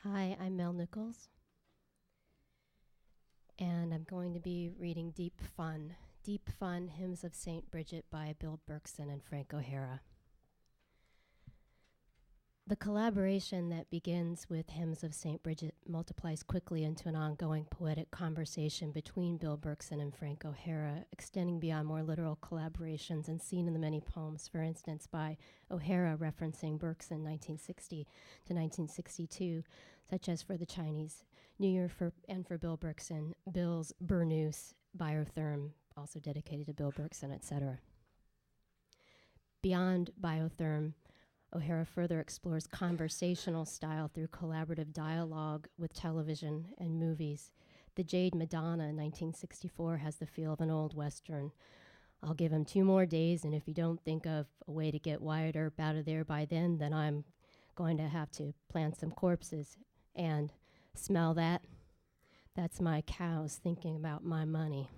Hi, I'm Mel Nichols, and I'm going to be reading Deep Fun, Hymns of St. Bridget by Bill Berkson and Frank O'Hara. The collaboration that begins with Hymns of St. Bridget multiplies quickly into an ongoing poetic conversation between Bill Berkson and Frank O'Hara, extending beyond more literal collaborations and seen in the many poems, for instance, by O'Hara referencing Berkson 1960 to 1962, such as for the Chinese New Year and for Bill Berkson, Bill's Burnous, Biotherm, also dedicated to Bill Berkson, etc. Beyond Biotherm, O'Hara further explores conversational style through collaborative dialogue with television and movies. The Jade Madonna, 1964, has the feel of an old Western. I'll give him 2 more days, and if you don't think of a way to get Wyatt Earp out of there by then I'm going to have to plant some corpses. And smell that? That's my cows thinking about my money.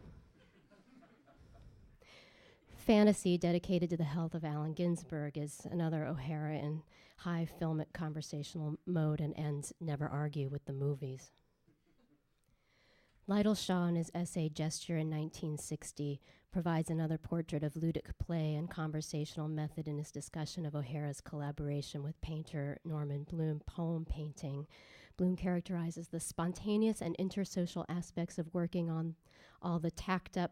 Fantasy, dedicated to the health of Allen Ginsberg, is another O'Hara in high filmic conversational mode and ends never argue with the movies. Lytle Shaw, in his essay Gesture in 1960, provides another portrait of ludic play and conversational method in his discussion of O'Hara's collaboration with painter Norman Bloom. Poem painting. Bloom characterizes the spontaneous and intersocial aspects of working on all the tacked up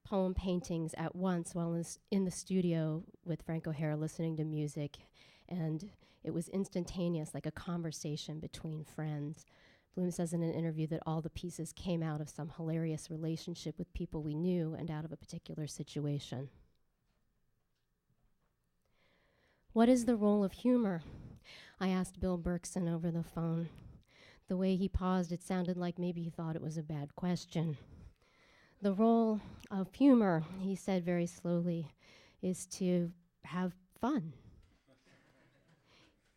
poem paintings at once while in the studio with Frank O'Hara listening to music, and it was instantaneous, like a conversation between friends. Bloom says in an interview that all the pieces came out of some hilarious relationship with people we knew and out of a particular situation. What is the role of humor? I asked Bill Berkson over the phone. The way he paused, it sounded like maybe he thought it was a bad question. The role of humor, he said very slowly, is to have fun.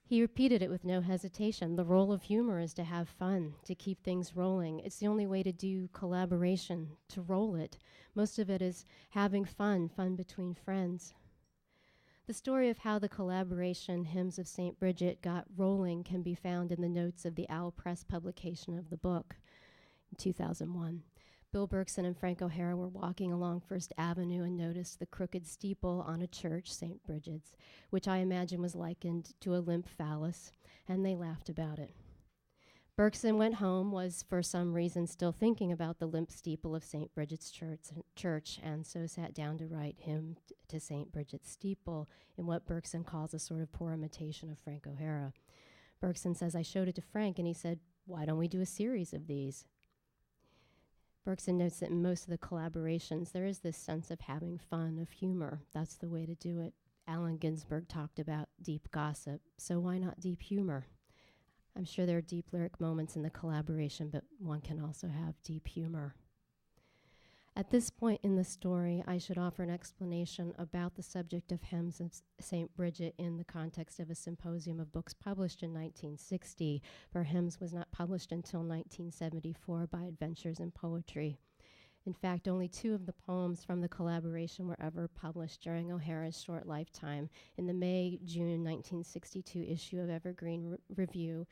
He repeated it with no hesitation. The role of humor is to have fun, to keep things rolling. It's the only way to do collaboration, to roll it. Most of it is having fun between friends. The story of how the collaboration Hymns of St. Bridget got rolling can be found in the notes of the Owl Press publication of the book in 2001. Bill Berkson and Frank O'Hara were walking along First Avenue and noticed the crooked steeple on a church, St. Bridget's, which I imagine was likened to a limp phallus, and they laughed about it. Berkson went home, was for some reason still thinking about the limp steeple of St. Bridget's church, and so sat down to write hymn to St. Bridget's steeple in what Berkson calls a sort of poor imitation of Frank O'Hara. Berkson says, I showed it to Frank, and he said, why don't we do a series of these? Berkson notes that in most of the collaborations, there is this sense of having fun, of humor. That's the way to do it. Allen Ginsberg talked about deep gossip, so why not deep humor? I'm sure there are deep lyric moments in the collaboration, but one can also have deep humor. At this point in the story, I should offer an explanation about the subject of Hymns of St. Bridget in the context of a symposium of books published in 1960, where Hymns was not published until 1974 by Adventures in Poetry. In fact, only 2 of the poems from the collaboration were ever published during O'Hara's short lifetime. In the May-June 1962 issue of Evergreen Review,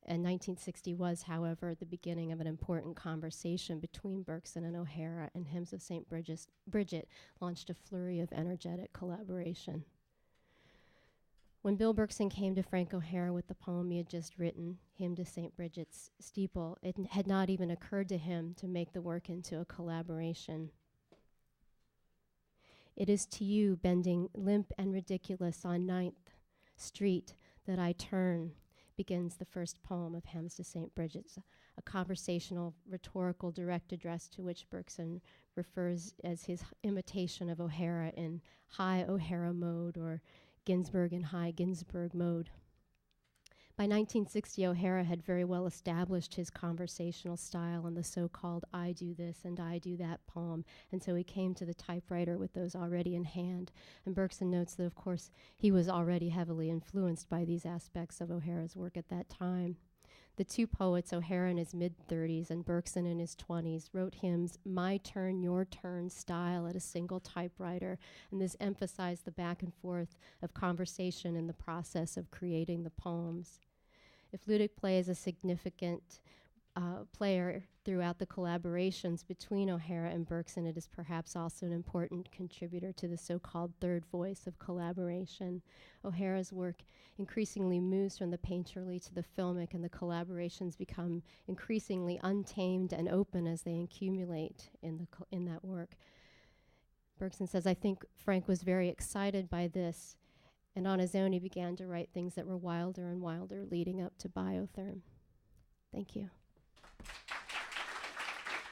and 1960 was, however, the beginning of an important conversation between Berkson and O'Hara, and Hymns of St. Bridget launched a flurry of energetic collaboration. When Bill Berkson came to Frank O'Hara with the poem he had just written, Hymn to St. Bridget's Steeple, it had not even occurred to him to make the work into a collaboration. It is to you, bending limp and ridiculous on 9th Street, that I turn, begins the first poem of Hymns to St. Bridget's, a conversational, rhetorical, direct address to which Berkson refers as his imitation of O'Hara in high O'Hara mode or Ginsberg in high Ginsberg mode. By 1960, O'Hara had very well established his conversational style in the so-called I do this and I do that poem, and so he came to the typewriter with those already in hand. And Berkson notes that, of course, he was already heavily influenced by these aspects of O'Hara's work at that time. The 2 poets, O'Hara in his mid-30s and Berkson in his 20s, wrote hymns my turn, your turn style at a single typewriter, and this emphasized the back and forth of conversation in the process of creating the poems. If Ludic play is a significant player throughout the collaborations between O'Hara and Berkson, it is perhaps also an important contributor to the so-called third voice of collaboration. O'Hara's work increasingly moves from the painterly to the filmic, and the collaborations become increasingly untamed and open as they accumulate in that work. Berkson says, I think Frank was very excited by this, and on his own he began to write things that were wilder and wilder leading up to Biotherm. Thank you.